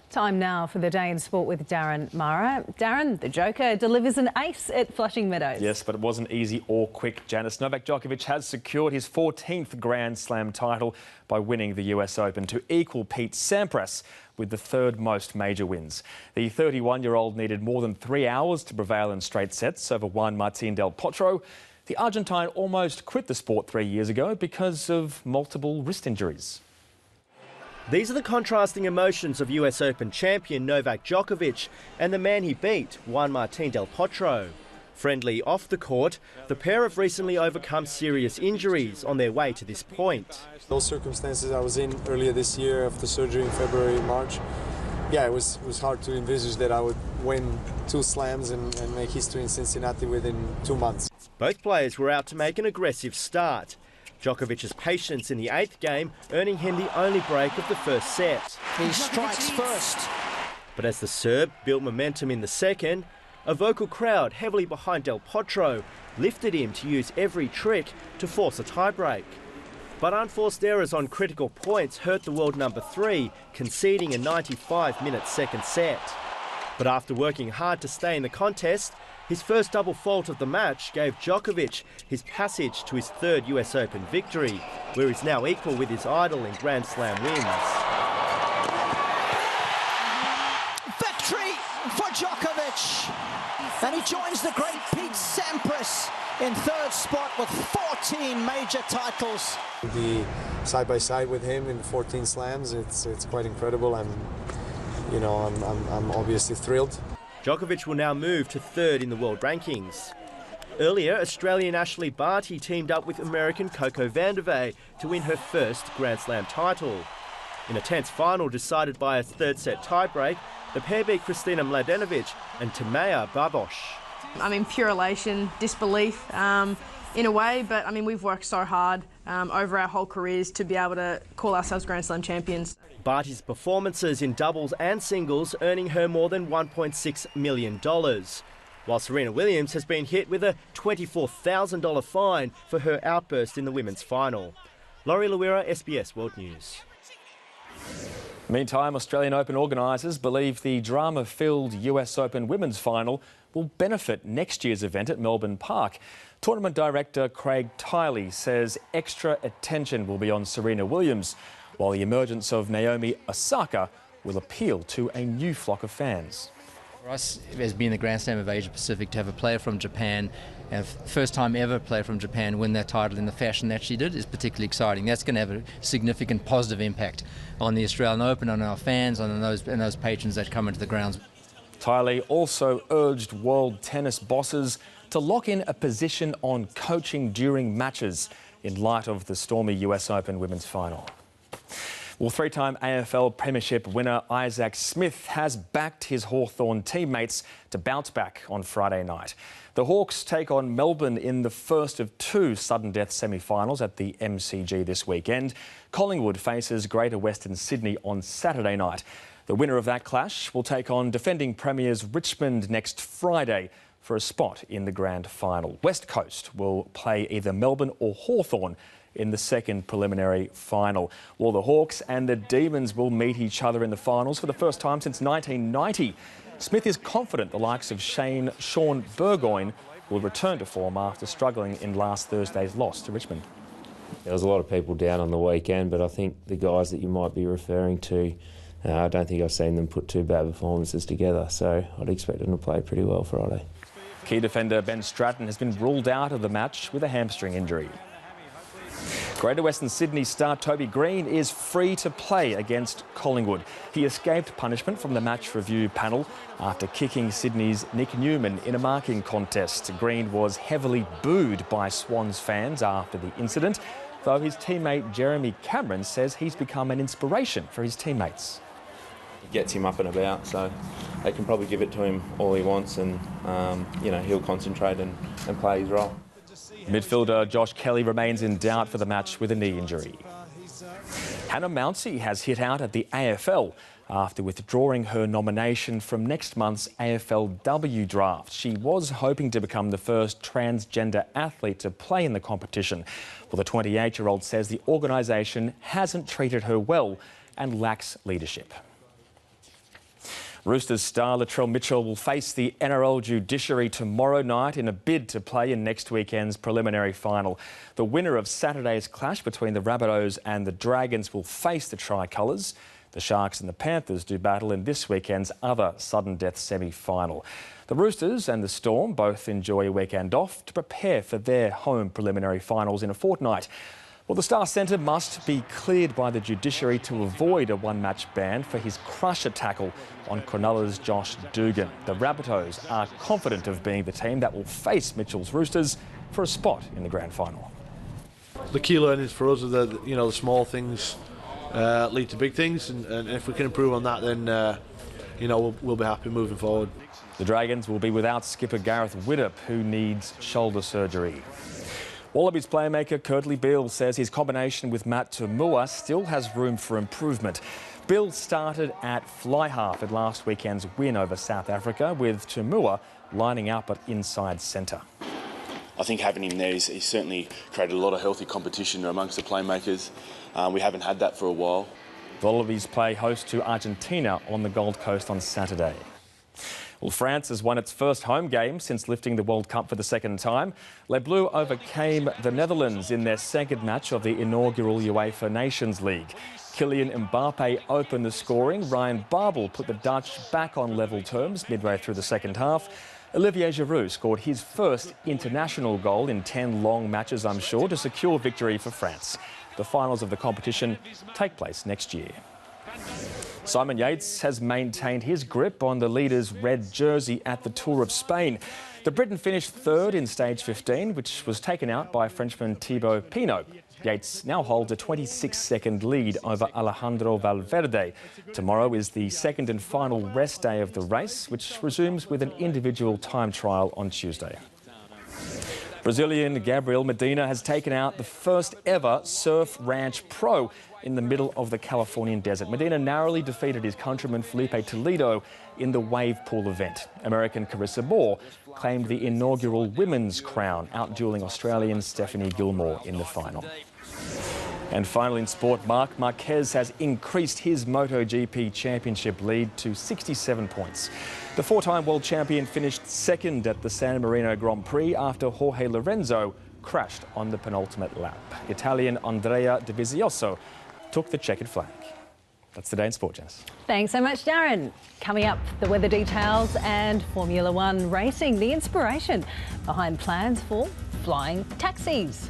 Time now for the Day in Sport with Darren Mara. Darren, the Joker, delivers an ace at Flushing Meadows. Yes, but it wasn't easy or quick, Janice. Novak Djokovic has secured his 14th Grand Slam title by winning the US Open to equal Pete Sampras with the third most major wins. The 31-year-old needed more than 3 hours to prevail in straight sets over Juan Martín del Potro. The Argentine almost quit the sport 3 years ago because of multiple wrist injuries. These are the contrasting emotions of US Open champion Novak Djokovic and the man he beat, Juan Martín del Potro. Friendly off the court, the pair have recently overcome serious injuries on their way to this point. Those circumstances I was in earlier this year after surgery in February, March, yeah, it was hard to envisage that I would win 2 slams and make history in Cincinnati within 2 months. Both players were out to make an aggressive start. Djokovic's patience in the 8th game, earning him the only break of the first set. He strikes first. But as the Serb built momentum in the second, a vocal crowd heavily behind Del Potro lifted him to use every trick to force a tiebreak. But unforced errors on critical points hurt the world number 3, conceding a 95-minute second set. But after working hard to stay in the contest, his first double fault of the match gave Djokovic his passage to his 3rd US Open victory, where he's now equal with his idol in Grand Slam wins. Victory for Djokovic! And he joins the great Pete Sampras in 3rd spot with 14 major titles. To be side by side with him in 14 slams, it's quite incredible. I'm obviously thrilled. Djokovic will now move to 3rd in the world rankings. Earlier, Australian Ashley Barty teamed up with American Coco Vandevey to win her first Grand Slam title. In a tense final decided by a 3rd set tiebreak, the pair beat Kristina Mladenovic and Timea Babos. I'm in pure elation, disbelief in a way, but I mean, we've worked so hard over our whole careers to be able to call ourselves Grand Slam champions. Barty's performances in doubles and singles earning her more than $1.6 million, while Serena Williams has been hit with a $24,000 fine for her outburst in the women's final. Laurie Lewira, SBS World News. Meantime, Australian Open organisers believe the drama-filled US Open women's final will benefit next year's event at Melbourne Park. Tournament director Craig Tiley says extra attention will be on Serena Williams, while the emergence of Naomi Osaka will appeal to a new flock of fans. For us, as being the Grand Slam of Asia Pacific, to have a player from Japan, and first time ever player from Japan win that title in the fashion that she did, is particularly exciting. That's going to have a significant positive impact on the Australian Open, on our fans, and those patrons that come into the grounds. Tiley also urged world tennis bosses to lock in a position on coaching during matches in light of the stormy US Open women's final. Well, 3-time AFL Premiership winner Isaac Smith has backed his Hawthorn teammates to bounce back on Friday night. The Hawks take on Melbourne in the first of 2 sudden death semi-finals at the MCG this weekend. Collingwood faces Greater Western Sydney on Saturday night. The winner of that clash will take on defending premiers Richmond next Friday for a spot in the grand final. West Coast will play either Melbourne or Hawthorn in the second preliminary final. Well, the Hawks and the Demons will meet each other in the finals for the first time since 1990. Smith is confident the likes of Sean Burgoyne will return to form after struggling in last Thursday's loss to Richmond. There was a lot of people down on the weekend, but I think the guys that you might be referring to, I don't think I've seen them put 2 bad performances together, so I'd expect them to play pretty well Friday. Key defender Ben Stratton has been ruled out of the match with a hamstring injury. Greater Western Sydney star Toby Green is free to play against Collingwood. He escaped punishment from the match review panel after kicking Sydney's Nick Newman in a marking contest. Green was heavily booed by Swans fans after the incident, though his teammate Jeremy Cameron says he's become an inspiration for his teammates. It gets him up and about, so they can probably give it to him all he wants, and he'll concentrate and play his role. Midfielder Josh Kelly remains in doubt for the match with a knee injury. Hannah Mounsey has hit out at the AFL after withdrawing her nomination from next month's AFLW draft. She was hoping to become the first transgender athlete to play in the competition. Well, the 28-year-old says the organisation hasn't treated her well and lacks leadership. Roosters star Latrell Mitchell will face the NRL judiciary tomorrow night in a bid to play in next weekend's preliminary final. The winner of Saturday's clash between the Rabbitohs and the Dragons will face the Tricolours. The Sharks and the Panthers do battle in this weekend's other sudden death semi-final. The Roosters and the Storm both enjoy a weekend off to prepare for their home preliminary finals in a fortnight. Well, the Star Centre must be cleared by the judiciary to avoid a one-match ban for his crusher tackle on Cronulla's Josh Dugan. The Rabbitohs are confident of being the team that will face Mitchell's Roosters for a spot in the grand final. The key learnings for us are the small things lead to big things, and if we can improve on that, then we'll be happy moving forward. The Dragons will be without skipper Gareth Widdop, who needs shoulder surgery. Wallabies playmaker Kurtley Beale says his combination with Matt Toomua still has room for improvement. Beale started at fly half at last weekend's win over South Africa, with Toomua lining up at inside centre. I think having him there, he's certainly created a lot of healthy competition amongst the playmakers. We haven't had that for a while. The Wallabies play host to Argentina on the Gold Coast on Saturday. Well, France has won its first home game since lifting the World Cup for the second time. Les Bleus overcame the Netherlands in their second match of the inaugural UEFA Nations League. Kylian Mbappe opened the scoring. Ryan Babel put the Dutch back on level terms midway through the second half. Olivier Giroud scored his first international goal in 10 long matches, I'm sure, to secure victory for France. The finals of the competition take place next year. Simon Yates has maintained his grip on the leader's red jersey at the Tour of Spain. The Briton finished third in stage 15, which was taken out by Frenchman Thibaut Pinot. Yates now holds a 26-second lead over Alejandro Valverde. Tomorrow is the second and final rest day of the race, which resumes with an individual time trial on Tuesday. Brazilian Gabriel Medina has taken out the first ever Surf Ranch Pro in the middle of the Californian desert. Medina narrowly defeated his countryman Felipe Toledo in the wave pool event. American Carissa Moore claimed the inaugural women's crown, outdueling Australian Stephanie Gilmore in the final. And finally in sport, Marc Marquez has increased his MotoGP championship lead to 67 points. The four-time world champion finished second at the San Marino Grand Prix after Jorge Lorenzo crashed on the penultimate lap. Italian Andrea Dovizioso took the checkered flag. That's Today in Sport, Jess. Thanks so much, Darren. Coming up, the weather details and Formula One racing, the inspiration behind plans for flying taxis.